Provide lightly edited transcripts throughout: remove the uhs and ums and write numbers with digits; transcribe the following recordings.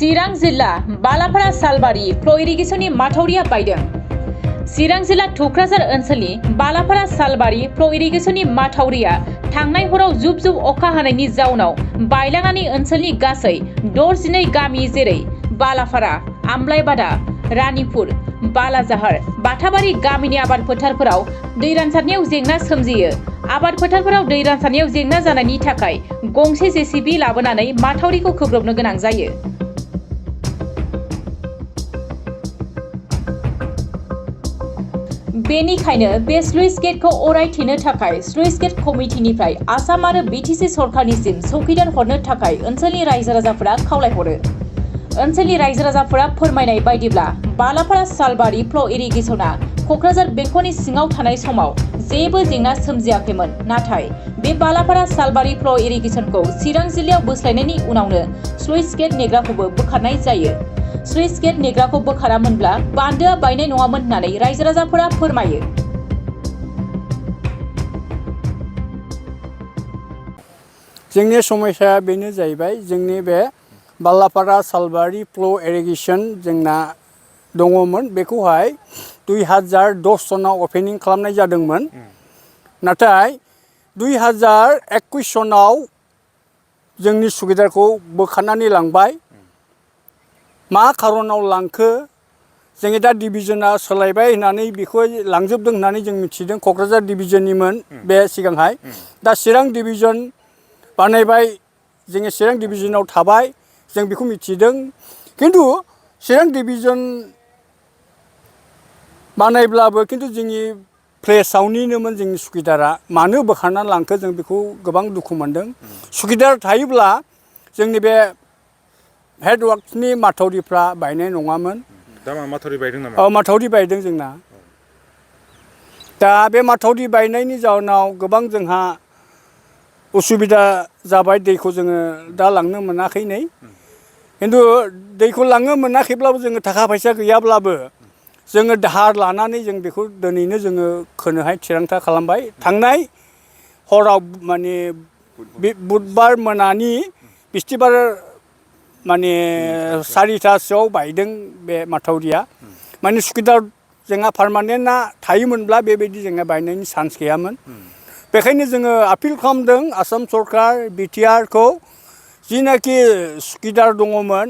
चिरां जिल्ला बालाफारा सालबारि फ्ल' इरिगेसननि माथावरिया बायदों। चिरां जिल्ला थुक्राझार ओनसोलनि बालाफारा सालबारि फ्ल' इरिगेसननि माथावरिया थांनाय हराव जुब जुब अखा हानायनि जाउनाव बायलांनानै ओनसोलनि गासै 62 गामि जेरै बालाफारा, आमलायबादा, रानिपुर, बालाजाहार, बाथाबारि गामिनि आबाद फोथारफोराव दै रानसारनायाव जेंना सोमजियो। आबाद फोथारफोराव दै रानसारनायाव जेंना जानायनि थाखाय गंसे जेसिबि लाबोनानै माथावरिखौ खोख्लबनो गोनां जायो। बेनिखायनो बे स्लुइस गेटखौ अरायथिनो थाखाय स्लुइस गेट कमिटिनिफ्राय आसाम आरो बिटिसि सरकारनिसिम चौकीदार हरनो थाखाय ओनसोलनि रायजो राजाफोरा खावलायहरो। ओनसोलनि रायजो राजाफोरा फोरमायनाय बायदिब्ला बालाफारा सालबारि फ्ल' इरिगेसना क'क्राझार बेंखननि सिङाव थानाय समाव जेबो जेंना सोमजियाखैमोन। नाथाय बे बालाफारा सालबारि फ्ल' इरिगेसनखौ चिरां जिल्लायाव बोस्लायनायनि उनावनो स्लुइस गेट नेग्राखौबो बोखारनाय जायो। स्लुइस गेट नेग्राखौ बोखारामोनब्ला बान्दोआ बायनाय नङामोन होननानै रायजो राजाफोरा फोरमायो। जोंनि समस्याया बेनो जाहैबाय, जोंनि बे बालाफारा सालबारि फ्ल' इरिगेसन जोंना दङमोन। बेखौहाय 2010 सनाव अपेनिं खालामनाय जादोंमोन। नाथाय 2021 सनाव जोंनि सुबिदाखौ बोखारनानै लांबाय। मा खारनाव लांखो, जोंनि दा डिभिजना सोलायबाय होननानै बेखौ लांजोबदों होननानै जों मिथिदों। क'क्राझार डिभिजननिमोन बे सिगांहाय, दा चिरां डिभिजन बानायबाय। जोङो चिरां डिभिजनाव थाबाय, जों बेखौ मिथिदों। खिन्थु चिरां डिभिजन बानायब्लाबो खिन्थु जोंनि प्लेसावनिनोमोन जोंनि सुकिदारा। मानो बोखारनानै लांखो जों बेखौ गोबां दुखु मोनदों। सुकिदार थायोब्ला जोंनि बे हेडवार्कसनि माथावरिफ्रा बायनाय नङामोन। दा मा माथावरि बायदों नामा? औ, माथावरि बायदों जोंना। दा बे माथावरि बायनायनि जाउनाव गोबां जोंहा उसुबिदा जाबाय। दैखौ जोङो दा लांनो मोनाखै नै। खिन्थु दैखौ लांनो मोनाखैब्लाबो जोङो थाखा फैसा गैयाब्लाबो जोङो दाहार लानानै जों बेखौ दिनैनो जोङो खोनोहाय थिरांथा खालामबाय। थांनाय हराव माने बुधबार मोनानि बिस्थिबार माने 4टासोआव बायदों बे माथावरिया। माने सुकिदार जोंहा पारमानेन्टआ थायोमोनब्ला बेबायदि जोंहा बायनायनि चान्स गैयामोन। बेखायनो जोङो आपिल खालामदों आसाम सरकार, बिटिआरखौ, जिनाखि सुकिदार दङमोन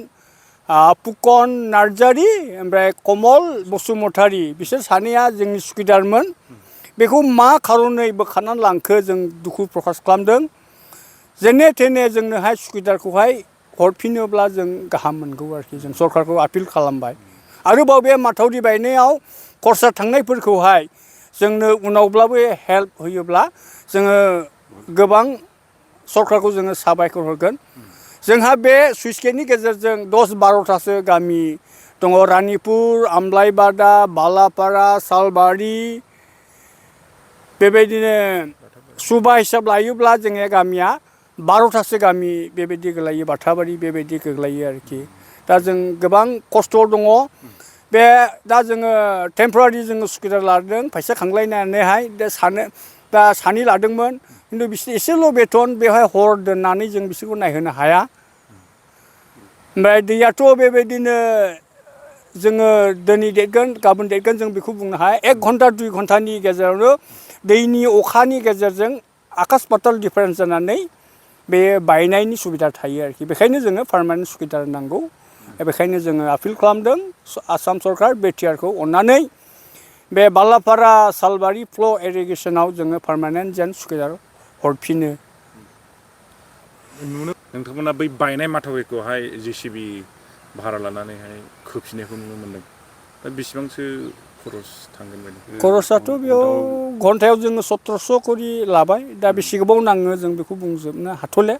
फुकन नार्जारि ओमफ्राय कमल बसुमतारी, बिसोर सानैया जोंनि सुकिदारमोन। बेखौ मा खारनै बोखारनानै लांखो जों दुखु प्रकास खालामदों। जेने थेने जोंनोहाय सुकिदारखौहाय हरफिनोब्ला जों गाहाम मोनगौ आरोखि। जों सरकारखौ आपिल खालामबाय। आरोबाव बे माथावरि बायनायाव खरसा थांनायफोरखौहाय जोंनो उनावब्लाबो हेल्प होयोब्ला जोङो गोबां सरकारखौ जोङो साबायखर होगोन। जोंहा बे सुइस गेटनि गेजेरजों 10-12टासो गामि दङ। रानिपुर, आमलायबादा, बालाफारा, सालबारि, बेबायदिनो सुबा हिसाब लायोब्ला जोंनि गामिया 12टासो गामि बेबायदि गोग्लैयो। बाथाबारि बेबायदि गोग्लैयो आरोखि। दा जों गोबां खस्थ' दङ। बे दा जोङो टेम्परारि जोङो सुकिदार लादों फैसा खांलायनानैहाय। दा सानै लादोंमोन, खिन्थु बिसोर एसेल' बेथन, बेवहाय हर दोननानै जों बिसोरखौ नायहोनो हाया। ओमफ्राय दैयाथ' बेबायदिनो जोङो दिनै देरगोन गाबोन देरगोन जों बेखौ बुंनो हाया। 1 घन्टा 2 घन्टानि गेजेरावनो दैनि अखानि गेजेरजों आकाश पाताल डिफारेन्स जानानै बे बायनायनि सुबिदा थायो आरोखि। बेखायनो जोङो पारमानेन्ट सुकिदार नांगौ। बेखायनो जोङो आपिल खालामदों आसाम सरकार, बिटिआरखौ अननानै बे बालाफारा सालबारि फ्ल' इरिगेसनाव जोङो पारमानेन्ट जेन सुकिदार हरफिनो। नोंथांमोना बै बायनाय माथावरिखौहाय जेसिबि भारा लानानैहाय खोफिननायखौ नुनो मोनदों। दा बेसेबांसो खरस थांगोन बायदि? खरसाथ' बेयाव घन्टायाव जोङो 1700 करि लाबाय। दा बेसे गोबाव नाङो जों बेखौ बुंजोबनो हाथ'ले।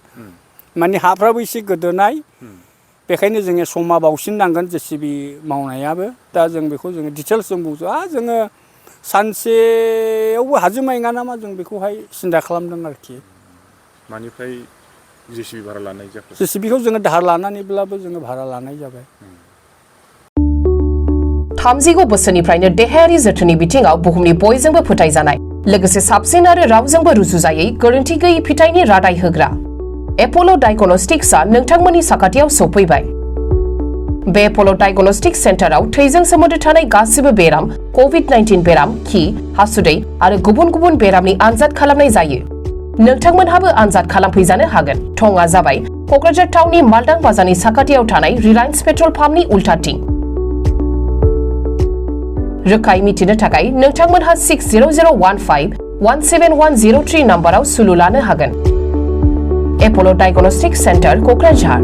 माने हाफ्राबो एसे गोदोनाय। बेखायनो जोङो समा बावसिन नांगोन जेसिबि मावनायाबो। दा जों बेखौ जोङो डिटेल्स जों बुंजोबा। जोङो सानसेयावबो हाजोबनाय नङा नामा जों बेखौहाय सिन्था खालामदों आरोखि। मानिफ्राय जेसिबि भारा लानाय जाखो? जेसिबिखौ जोङो दाहार लानानैब्लाबो जोङो भारा लानाय जाबाय। 30 बोसोरनिफ्रायनो देहायारि जोथोननि बिथिङाव बुहुमनि बयजोंबो फोथायजानाय, लोगोसे साबसिन आरो रावजोंबो रुजुजायै गोरोन्थि गैयै फिथाइनि रादाय होग्रा एप'ल' डायग्नोस्टिक्सआ नोंथांमोननि साखाथियाव सौफैबाय। बे एप'ल' डायग्नोस्टिक सेन्टाराव थैजों सोमोन्दो थानाय गासिबो बेराम, COVID-19 बेराम, खि, हासुदै आरो गुबुन गुबुन बेरामनि आनजाद खालामनाय जायो। नोंथांमोनहाबो आनजाद खालामफैजानो हागोन। थंआ जाबाय क'क्राझार टाउननि मालदां बाजारनि साखाथियाव थानाय रिलायन्स पेट्रल पाम्पनि उल्टाथिं। रोखायै मिथिनो थाखाय नोंथांमोनहा 60015-17103 नाम्बाराव सुलु लानो हागोन। एप'ल' डायग्नोस्टिक सेन्टार क'क्राझार।